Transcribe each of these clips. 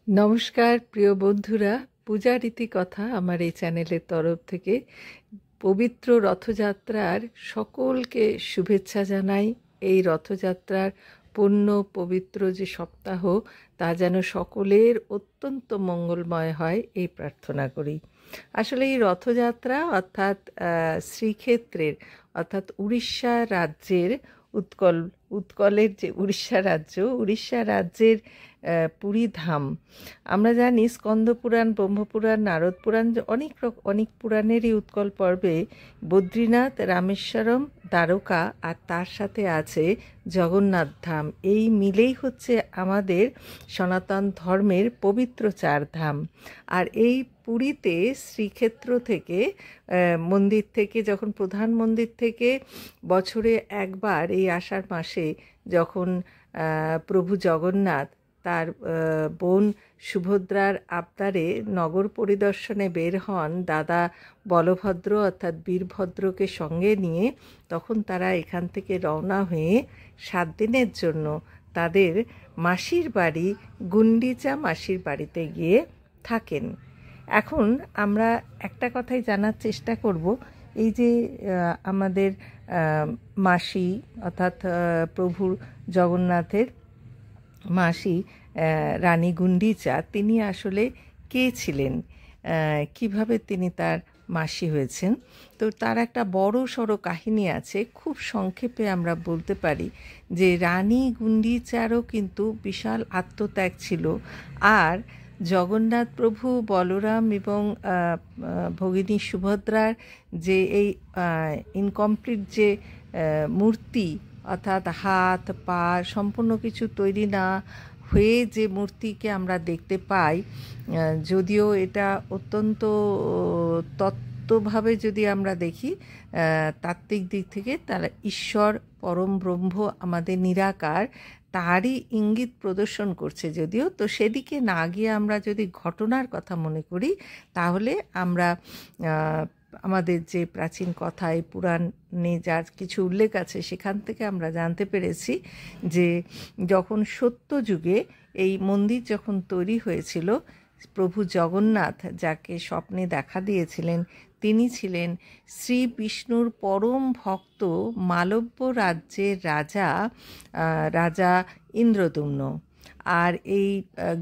নমস্কার প্রিয় বন্ধুরা, পূজা রীতি কথা আমার এই চ্যানেলের তরফ থেকে পবিত্র রথযাত্রার সকলকে শুভেচ্ছা জানাই। এই রথযাত্রার পূর্ণ পবিত্র যে সপ্তাহ তা যেন সকলের অত্যন্ত মঙ্গলময় হয় এই প্রার্থনা করি। আসলে এই রথযাত্রা অর্থাৎ শ্রীক্ষেত্রের অর্থাৎ উড়িষ্যা রাজ্যের উৎকলের যে উড়িষ্যা রাজ্যের পুরী ধাম। আমরা জানি স্কন্দপুরাণ, ব্রহ্মপুরাণ, নারদ পুরাণ, অনেক পুরাণেরই উৎকল পর্বে বদ্রীনাথ, রামেশ্বরম, দ্বারকা আর তার সাথে আছে জগন্নাথ ধাম। এই মিলেই হচ্ছে আমাদের সনাতন ধর্মের পবিত্র চার ধাম। আর এই পুরীতে শ্রীক্ষেত্র থেকে মন্দির থেকে যখন প্রধান মন্দির থেকে বছরে একবার এই আষাঢ় মাসে যখন প্রভু জগন্নাথ তার বোন সুভদ্রার আবদারে নগর পরিদর্শনে বের হন দাদা বলভদ্র অর্থাৎ বীরভদ্রকে সঙ্গে নিয়ে, তখন তারা এখান থেকে রওনা হয়ে 7 দিনের জন্য তাদের মাসির বাড়ি গুন্ডিচা মাসির বাড়িতে গিয়ে থাকেন। এখন আমরা একটা কথাই জানার চেষ্টা করব, এই যে আমাদের মাসি অর্থাৎ প্রভু জগন্নাথের মাসি রানী গুন্ডিচা, তিনি আসলে কে ছিলেন, কিভাবে তিনি তার মাসি হয়েছেন। তো তার একটা বড় সড়ো কাহিনী আছে। খুব সংক্ষেপে আমরা বলতে পারি যে রানী গুন্ডিচারও কিন্তু বিশাল আত্মত্যাগ ছিল। আর জগন্নাথ প্রভু, বলরাম এবং ভগিনী সুভদ্রার যে এই ইনকমপ্লিট যে মূর্তি, অর্থাৎ হাত পা সম্পূর্ণ কিছু তৈরি না হয়ে যে মূর্তিকে আমরা দেখতে পাই, যদিও এটা অত্যন্ত তত্ত্বভাবে যদি আমরা দেখি, তাত্ত্বিক দিক থেকে তারা ঈশ্বর পরম ব্রহ্ম আমাদের নিরাকার তারই ইঙ্গিত প্রদর্শন করছে। যদিও তো সেদিকে না গিয়ে আমরা যদি ঘটনার কথা মনে করি, তাহলে আমরা আমাদের যে প্রাচীন কথায় পুরাণে যার কিছু উল্লেখ আছে সেখান থেকে আমরা জানতে পেরেছি যে যখন সত্যযুগে এই মন্দির যখন তৈরি হয়েছিল, প্রভু জগন্নাথ যাকে স্বপ্নে দেখা দিয়েছিলেন তিনি ছিলেন শ্রী বিষ্ণুর পরম ভক্ত মালব্য রাজ্যের রাজা ইন্দ্রদ্যুম্ন। আর এই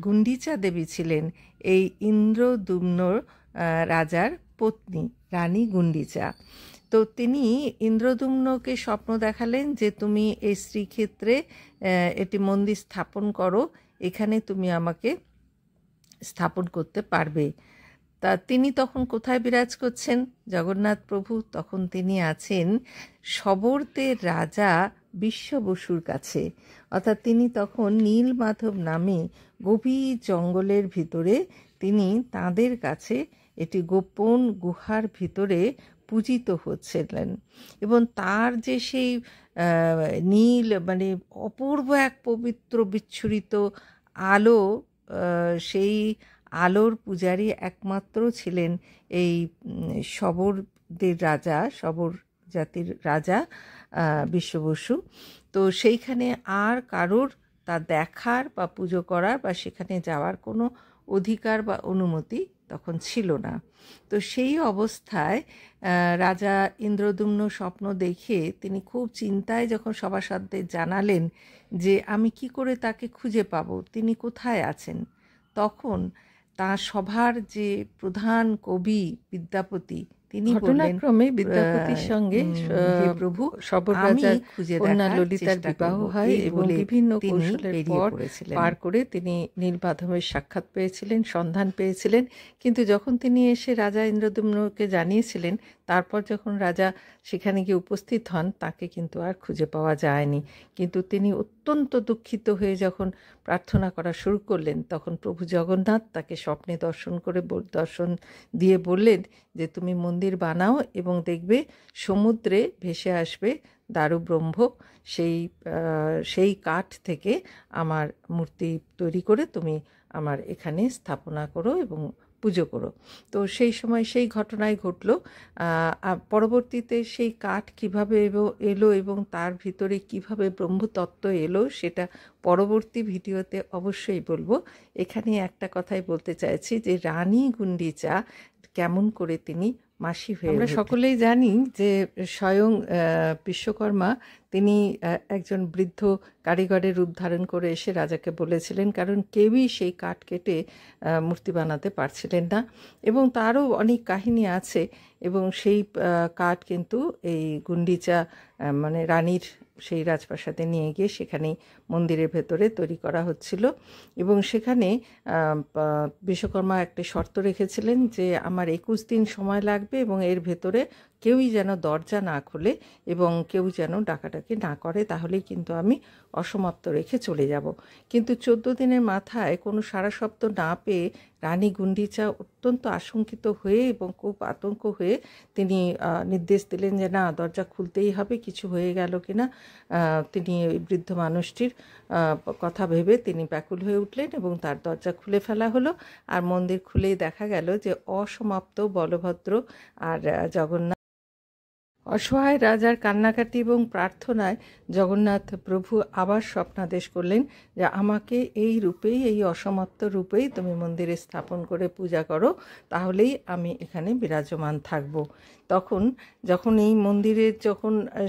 গুন্ডিচা দেবী ছিলেন এই ইন্দ্রদ্যুম্নর রাজার পত্নী রানী গুন্ডিচা। তো তিনি ইন্দ্রদ্যুম্নকে স্বপ্ন দেখালেন যে তুমি এই শ্রীক্ষেত্রে একটি মন্দির স্থাপন করো, এখানে তুমি আমাকে স্থাপন করতে পারবে। তা তিনি তখন কোথায় বিরাজ করছেন জগন্নাথ প্রভু? তখন তিনি আছেন শবরদের রাজা বিশ্ব বসুর কাছে। অর্থাৎ তিনি তখন নীলমাধব নামে গভীর জঙ্গলের ভিতরে তিনি তাদের কাছে এটি গোপন গুহার ভিতরে পূজিত হচ্ছিলেন। এবং তার যে সেই নীল মানে অপূর্ব এক পবিত্র বিচ্ছুরিত আলো, সেই আলোর পূজারী একমাত্র ছিলেন এই শবরদের রাজা, শবর জাতির রাজা বিশ্ব বসু। তো সেইখানে আর কারোর তা দেখার বা পুজো করার বা সেখানে যাওয়ার কোনো অধিকার বা অনুমতি তখন ছিল না। তো সেই অবস্থায় রাজা ইন্দ্রদ্যুম্ন স্বপ্ন দেখে তিনি খুব চিন্তায় যখন সভাসদদের জানালেন যে আমি কি করে তাকে খুঁজে পাবো, তিনি কোথায় আছেন, তখন তার সভার যে প্রধান কবি বিদ্যাপতি তিনি ঘটনাক্রমে বিদ্যাপতির সঙ্গে প্রভু শবর রাজার কন্যা ললিতার বিবাহ হয় এবং বিভিন্ন কৌশলের পর পার করে তিনি নীলমাধবের সাক্ষাৎ পেয়েছিলেন, সন্ধান পেয়েছিলেন। কিন্তু যখন তিনি এসে রাজা ইন্দ্রদ্যুম্নকে জানিয়েছিলেন, তারপর যখন রাজা সেখানে গিয়ে উপস্থিত হন তাকে কিন্তু আর খুঁজে পাওয়া যায়নি। কিন্তু তিনি অত্যন্ত দুঃখিত হয়ে যখন প্রার্থনা করা শুরু করলেন, তখন প্রভু জগন্নাথ তাকে স্বপ্নে দর্শন দিয়ে বললেন যে তুমি মন্দির বানাও এবং দেখবে সমুদ্রে ভেসে আসবে দারুব্রহ্ম, সেই কাঠ থেকে আমার মূর্তি তৈরি করে তুমি আমার এখানে স্থাপনা করো এবং পুজো করো। তো সেই সময় সেই ঘটনাই ঘটলো। পরবর্তীতে সেই কাঠ কীভাবে এলো এবং তার ভিতরে কিভাবে ব্রহ্মতত্ত্ব এলো সেটা পরবর্তী ভিডিওতে অবশ্যই বলবো। এখানে একটা কথাই বলতে চাইছি যে রানী গুন্ডিচা কেমন করে তিনি মাসি হয়ে আমরা সকলেই জানি যে স্বয়ং বিশ্বকর্মা তিনি একজন বৃদ্ধ কারিগরের রূপ ধারণ করে এসে রাজাকে বলেছিলেন, কারণ কেউই সেই কাঠ কেটে মূর্তি বানাতে পারছিলেন না এবং তারও অনেক কাহিনী আছে। এবং সেই কাঠ কিন্তু এই গুন্ডিচা মানে রানীর সেই রাজপ্রাসাদে নিয়ে গিয়ে সেখানেই মন্দিরের ভেতরে তৈরি করা হচ্ছিল এবং সেখানে বিশ্বকর্মা একটা শর্ত রেখেছিলেন যে আমার 21 দিন সময় লাগবে এবং এর ভেতরে কেউই যেন দরজা না খোলে এবং কেউ যেন ডাকাডাকি না করে, তাহলেই কিন্তু আমি অসমাপ্ত রেখে চলে যাব। কিন্তু 14 দিনের মাথায় কোনো সাড়া শব্দ না পেয়ে রানী গুন্ডিচা অত্যন্ত আশঙ্কিত হয়ে এবং খুব আতঙ্ক হয়ে তিনি নির্দেশ দিলেন যে না, দরজা খুলতেই হবে, কিছু হয়ে গেল কিনা। তিনি ওই বৃদ্ধ মানুষটির কথা ভেবে তিনি ব্যাকুল হয়ে উঠলেন এবং তার দরজা খুলে ফেলা হলো। আর মন্দির খুলেই দেখা গেল যে অসমাপ্ত বলভদ্র আর জগন্নাথ। অসহায় রাজার কান্নাকাটি এবং প্রার্থনায় জগন্নাথ প্রভু আবার স্বপ্নাদেশ করলেন যে আমাকে এই রূপেই, এই অসমাপ্ত রূপেই তুমি মন্দিরে স্থাপন করে পূজা করো, তাহলেই আমি এখানে বিরাজমান থাকব। যখন এই মন্দিরের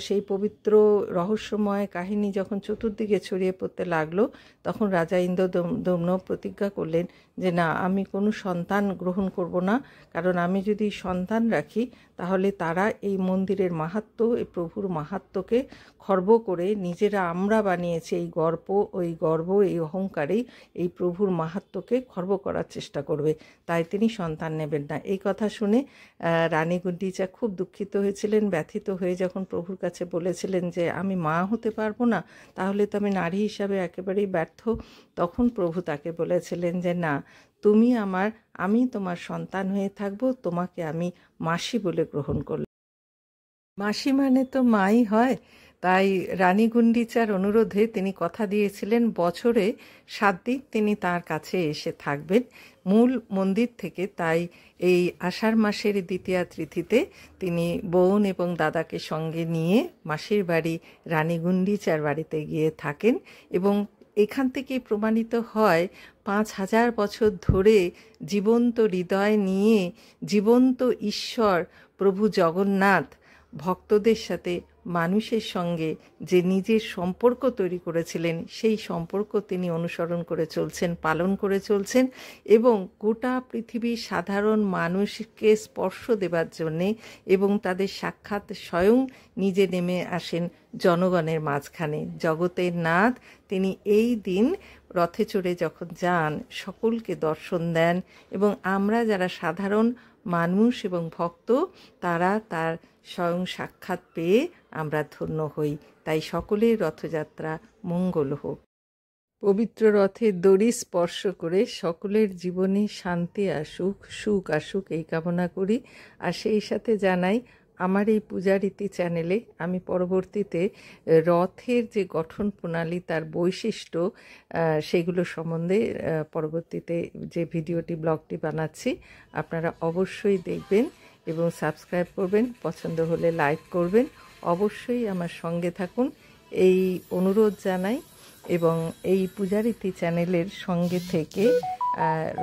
সেই পবিত্র রহস্যময় কাহিনী যখন চতুর্দিকে ছড়িয়ে পড়তে লাগলো, তখন রাজা ইন্দ্রদম্ন প্রতিজ্ঞা করলেন যে না, আমি কোনো সন্তান গ্রহণ করব না, কারণ আমি যদি সন্তান রাখি তাহলে তারা এই মন্দিরের মাহাত্ম্য, এই প্রভুর মাহাত্ম্যকে খর্ব করে নিজেরা আমরা বানিয়েছে এই গর্ব, এই অহংকারেই এই প্রভুর মাহাত্ম্যকে খর্ব করার চেষ্টা করবে, তাই তিনি সন্তান নেবেন না। এই কথা শুনে রানী গুন্ডিচা খুব দুঃখিত হয়েছিলেন, ব্যথিত হয়ে যখন প্রভুর কাছে বলেছিলেন যে আমি মা হতে পারবো না, তাহলে তো আমি নারী হিসাবে একেবারেই ব্যর্থ। তখন প্রভু তাকে বলেছিলেন যে না, আমি তোমার সন্তান হয়ে থাকবো, তোমাকে আমি মাসি বলে গ্রহণ করলাম। মাসি মানে তো মাই হয়। তাই রানী গুন্ডিচার অনুরোধে তিনি কথা দিয়েছিলেন বছরে 7 দিন তিনি তার কাছে এসে থাকবেন মূল মন্দির থেকে। তাই এই আষাঢ় মাসের দ্বিতীয়া তিথিতে তিনি বোন এবং দাদাকে সঙ্গে নিয়ে মাসির বাড়ি রানী গুন্ডিচার বাড়িতে গিয়ে থাকেন এবং এখান থেকেই প্রমাণিত হয় 5000 বছর ধরে জীবন্ত হৃদয় নিয়ে জীবন্ত ঈশ্বর প্রভু জগন্নাথ ভক্তদের সাথে, মানুষের সঙ্গে যে নিজের সম্পর্ক তৈরি করেছিলেন, সেই সম্পর্ক তিনি অনুসরণ করে চলছেন, পালন করে চলছেন এবং গোটা পৃথিবীর সাধারণ মানুষকে স্পর্শ দেবার জন্যে এবং তাদের সাক্ষাৎ স্বয়ং নিজে নেমে আসেন জনগণের মাঝখানে। জগতের নাথ তিনি এই দিন রথে চড়ে যখন যান, সকলকে দর্শন দেন এবং আমরা যারা সাধারণ মানুষ এবং ভক্ত, তারা তার স্বয়ং সাক্ষাৎ পেয়ে আমরা ধন্য হই। তাই সকলের রথযাত্রা মঙ্গল হোক। পবিত্র রথের দড়ি স্পর্শ করে সকলের জীবনে শান্তি আসুক, সুখ আসুক, এই কামনা করি। আর সেই সাথে জানাই, আমার এই পূজারীতি চ্যানেলে আমি পরবর্তীতে রথের যে গঠন প্রণালী, তার বৈশিষ্ট্য, সেগুলো সম্বন্ধে পরবর্তীতে যে ব্লগটি বানাচ্ছি, আপনারা অবশ্যই দেখবেন এবং সাবস্ক্রাইব করবেন, পছন্দ হলে লাইক করবেন, অবশ্যই আমার সঙ্গে থাকুন এই অনুরোধ জানাই। এবং এই পূজারীতি চ্যানেলের সঙ্গে থেকে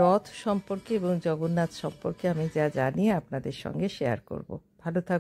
রথ সম্পর্কে এবং জগন্নাথ সম্পর্কে আমি যা জানি আপনাদের সঙ্গে শেয়ার করব। ভালো থাকুন।